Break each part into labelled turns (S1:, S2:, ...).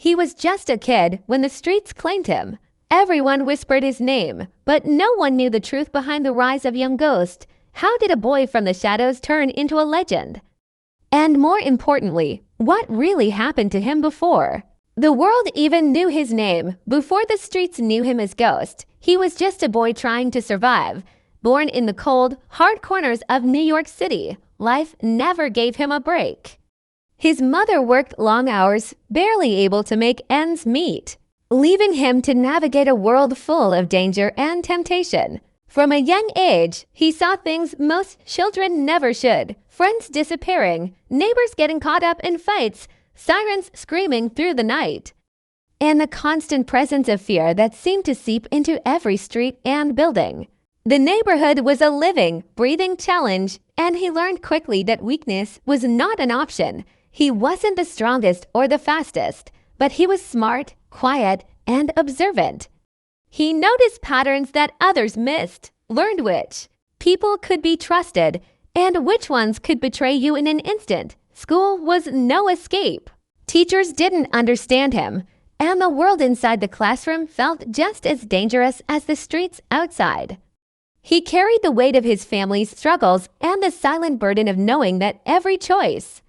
S1: He was just a kid when the streets claimed him. Everyone whispered his name, but no one knew the truth behind the rise of young Ghost. How did a boy from the shadows turn into a legend? And more importantly, what really happened to him before the world even knew his name? Before the streets knew him as Ghost, he was just a boy trying to survive. Born in the cold, hard corners of New York City, life never gave him a break. His mother worked long hours, barely able to make ends meet, leaving him to navigate a world full of danger and temptation. From a young age, he saw things most children never should: friends disappearing, neighbors getting caught up in fights, sirens screaming through the night, and the constant presence of fear that seemed to seep into every street and building. The neighborhood was a living, breathing challenge, and he learned quickly that weakness was not an option. He wasn't the strongest or the fastest, but he was smart, quiet, and observant. He noticed patterns that others missed, learned which people could be trusted and which ones could betray you in an instant. School was no escape. Teachers didn't understand him, and the world inside the classroom felt just as dangerous as the streets outside. He carried the weight of his family's struggles and the silent burden of knowing that every choice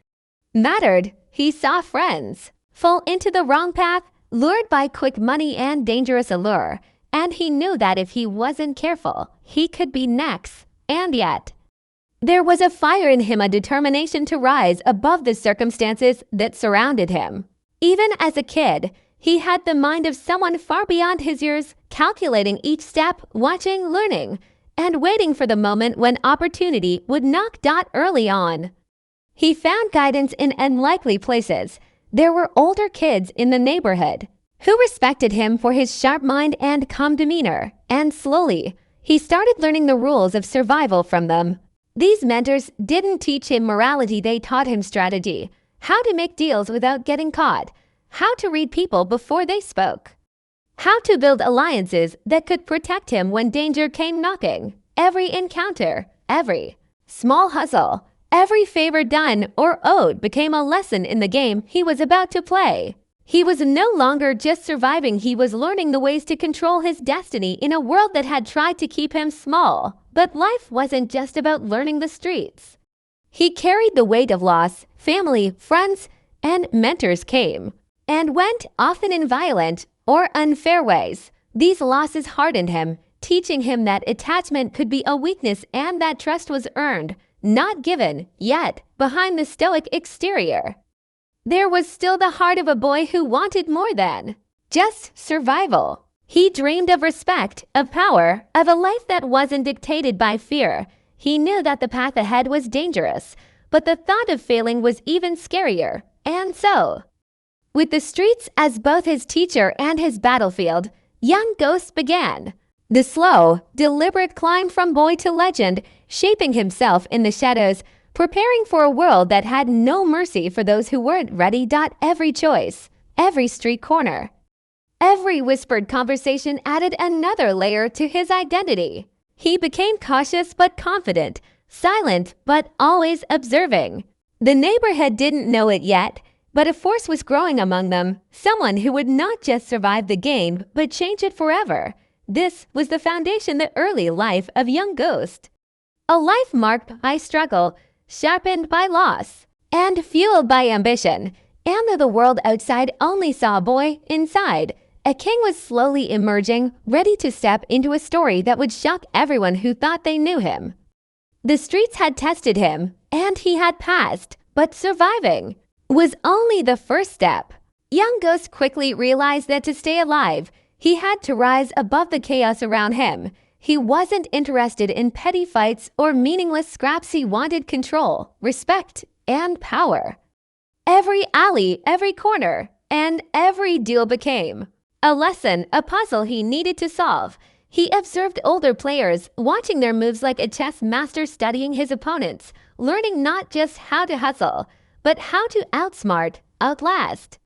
S1: mattered. He saw friends fall into the wrong path, lured by quick money and dangerous allure, and he knew that if he wasn't careful, he could be next. And yet, there was a fire in him, a determination to rise above the circumstances that surrounded him. Even as a kid, he had the mind of someone far beyond his years, calculating each step, watching, learning, and waiting for the moment when opportunity would knock early on. He found guidance in unlikely places. There were older kids in the neighborhood who respected him for his sharp mind and calm demeanor, and slowly, he started learning the rules of survival from them. These mentors didn't teach him morality, they taught him strategy, how to make deals without getting caught, how to read people before they spoke, how to build alliances that could protect him when danger came knocking. Every encounter, every small hustle, every favor done or owed became a lesson in the game he was about to play. He was no longer just surviving, he was learning the ways to control his destiny in a world that had tried to keep him small. But life wasn't just about learning the streets. He carried the weight of loss. Family, friends, and mentors came and went, often in violent or unfair ways. These losses hardened him, teaching him that attachment could be a weakness and that trust was earned, not given. Yet, behind the stoic exterior, there was still the heart of a boy who wanted more than just survival. He dreamed of respect, of power, of a life that wasn't dictated by fear. He knew that the path ahead was dangerous, but the thought of failing was even scarier. And so, with the streets as both his teacher and his battlefield, young Ghost began the slow, deliberate climb from boy to legend, shaping himself in the shadows, preparing for a world that had no mercy for those who weren't ready. Every choice, every street corner, every whispered conversation added another layer to his identity. He became cautious but confident, silent but always observing. The neighborhood didn't know it yet, but a force was growing among them, someone who would not just survive the game but change it forever. This was the foundation, the early life of young Ghost. A life marked by struggle, sharpened by loss, and fueled by ambition. And though the world outside only saw a boy, inside, a king was slowly emerging, ready to step into a story that would shock everyone who thought they knew him. The streets had tested him, and he had passed, but surviving was only the first step. Young Ghost quickly realized that to stay alive, he had to rise above the chaos around him. He wasn't interested in petty fights or meaningless scraps. He wanted control, respect, and power. Every alley, every corner, and every deal became a lesson, a puzzle he needed to solve. He observed older players, watching their moves like a chess master studying his opponents, learning not just how to hustle, but how to outsmart, outlast,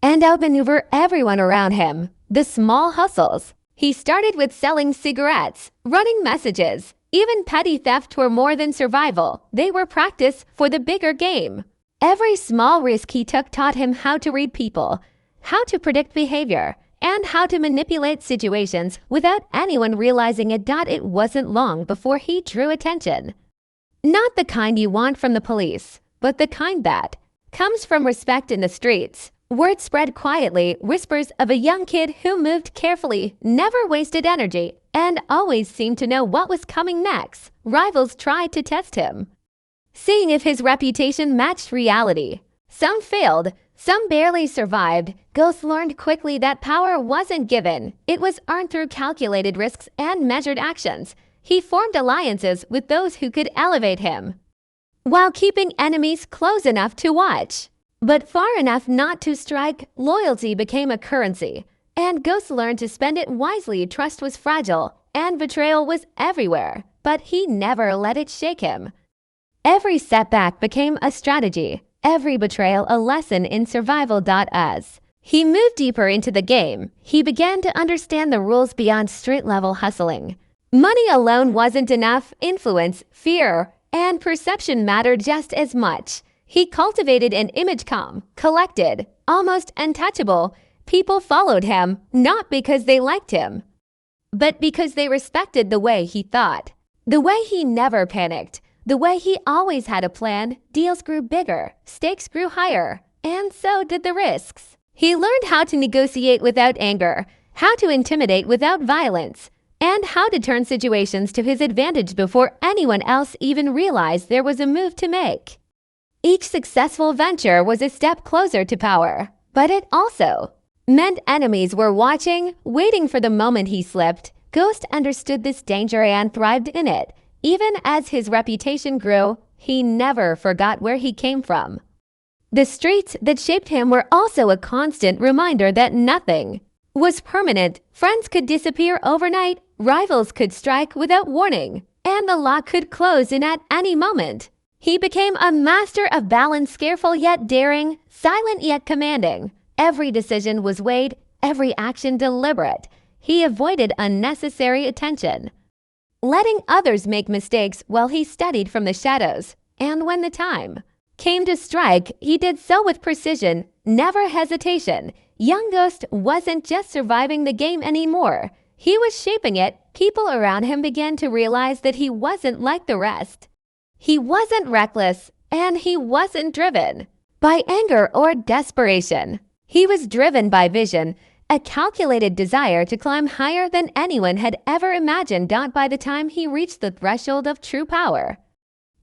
S1: and outmaneuver everyone around him. The small hustles. He started with selling cigarettes, running messages. Even petty theft were more than survival. They were practice for the bigger game. Every small risk he took taught him how to read people, how to predict behavior, and how to manipulate situations without anyone realizing it. It wasn't long before he drew attention. Not the kind you want from the police, but the kind that comes from respect in the streets. Word spread quietly, whispers of a young kid who moved carefully, never wasted energy, and always seemed to know what was coming next. Rivals tried to test him, seeing if his reputation matched reality. Some failed, some barely survived. Ghost learned quickly that power wasn't given. It was earned through calculated risks and measured actions. He formed alliances with those who could elevate him, while keeping enemies close enough to watch, but far enough not to strike. Loyalty became a currency, and Ghost learned to spend it wisely. Trust was fragile, and betrayal was everywhere, but he never let it shake him. Every setback became a strategy, every betrayal a lesson in survival. As he moved deeper into the game, he began to understand the rules beyond street-level hustling. Money alone wasn't enough. Influence, fear, and perception mattered just as much. He cultivated an image collected, almost untouchable. People followed him, not because they liked him, but because they respected the way he thought, the way he never panicked, the way he always had a plan. Deals grew bigger, stakes grew higher, and so did the risks. He learned how to negotiate without anger, how to intimidate without violence, and how to turn situations to his advantage before anyone else even realized there was a move to make. Each successful venture was a step closer to power, but it also meant enemies were watching, waiting for the moment he slipped. Ghost understood this danger and thrived in it. Even as his reputation grew, he never forgot where he came from. The streets that shaped him were also a constant reminder that nothing was permanent. Friends could disappear overnight, rivals could strike without warning, and the lock could close in at any moment. He became a master of balance, careful yet daring, silent yet commanding. Every decision was weighed, every action deliberate. He avoided unnecessary attention, letting others make mistakes while he studied from the shadows. And when the time came to strike, he did so with precision, never hesitation. Young Ghost wasn't just surviving the game anymore. He was shaping it. People around him began to realize that he wasn't like the rest. He wasn't reckless, and he wasn't driven by anger or desperation. He was driven by vision, a calculated desire to climb higher than anyone had ever imagined. By the time he reached the threshold of true power,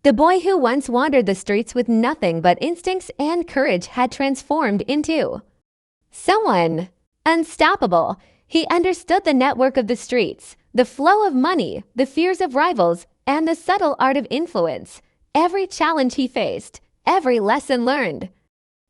S1: the boy who once wandered the streets with nothing but instincts and courage had transformed into someone unstoppable. He understood the network of the streets, the flow of money, the fears of rivals, and the subtle art of influence. Every challenge he faced, every lesson learned,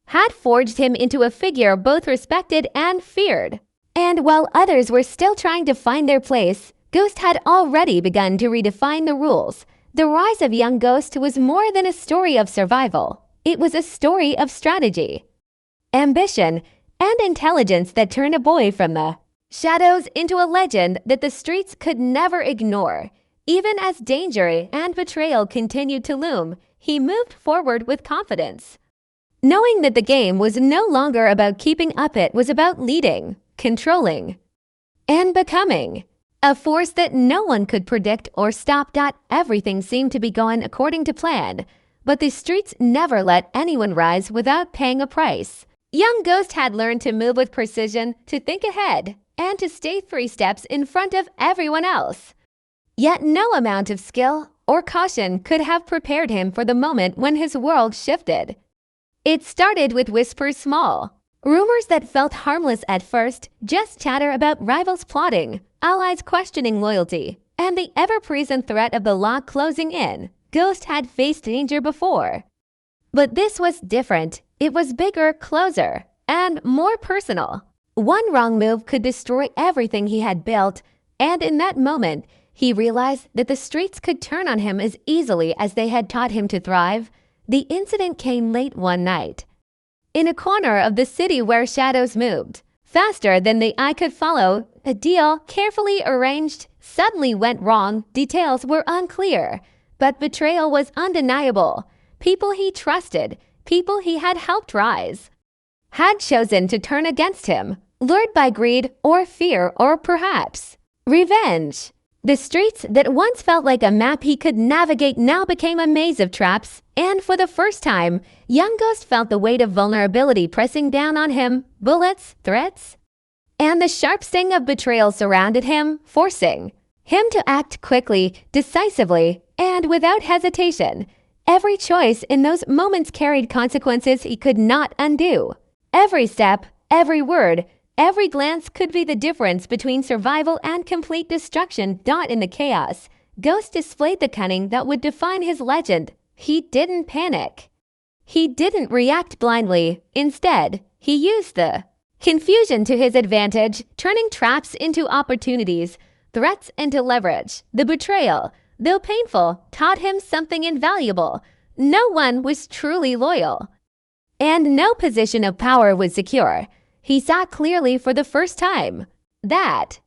S1: had forged him into a figure both respected and feared. And while others were still trying to find their place, Ghost had already begun to redefine the rules. The rise of young Ghost was more than a story of survival. It was a story of strategy, ambition, and intelligence that turned a boy from the shadows into a legend that the streets could never ignore. Even as danger and betrayal continued to loom, he moved forward with confidence, knowing that the game was no longer about keeping up, it was about leading, controlling, and becoming a force that no one could predict or stop. Everything seemed to be going according to plan, but the streets never let anyone rise without paying a price. Young Ghost had learned to move with precision, to think ahead, and to stay 3 steps in front of everyone else. Yet no amount of skill or caution could have prepared him for the moment when his world shifted. It started with whispers, small rumors that felt harmless at first, just chatter about rivals plotting, allies questioning loyalty, and the ever-present threat of the law closing in. Ghost had faced danger before, but this was different. It was bigger, closer, and more personal. One wrong move could destroy everything he had built, and in that moment, he realized that the streets could turn on him as easily as they had taught him to thrive. The incident came late one night, in a corner of the city where shadows moved faster than the eye could follow. A deal, carefully arranged, suddenly went wrong. Details were unclear, but betrayal was undeniable. People he trusted, people he had helped rise, had chosen to turn against him, lured by greed or fear or perhaps revenge. The streets that once felt like a map he could navigate now became a maze of traps, and for the first time, young Ghost felt the weight of vulnerability pressing down on him, bullets, threats, and the sharp sting of betrayal surrounded him, forcing him to act quickly, decisively, and without hesitation. Every choice in those moments carried consequences he could not undo. Every step, every word, every glance could be the difference between survival and complete destruction. In the chaos, Ghost displayed the cunning that would define his legend. He didn't panic. He didn't react blindly. Instead, he used the confusion to his advantage, turning traps into opportunities, threats into leverage. The betrayal, though painful, taught him something invaluable. No one was truly loyal, and no position of power was secure. He saw clearly for the first time that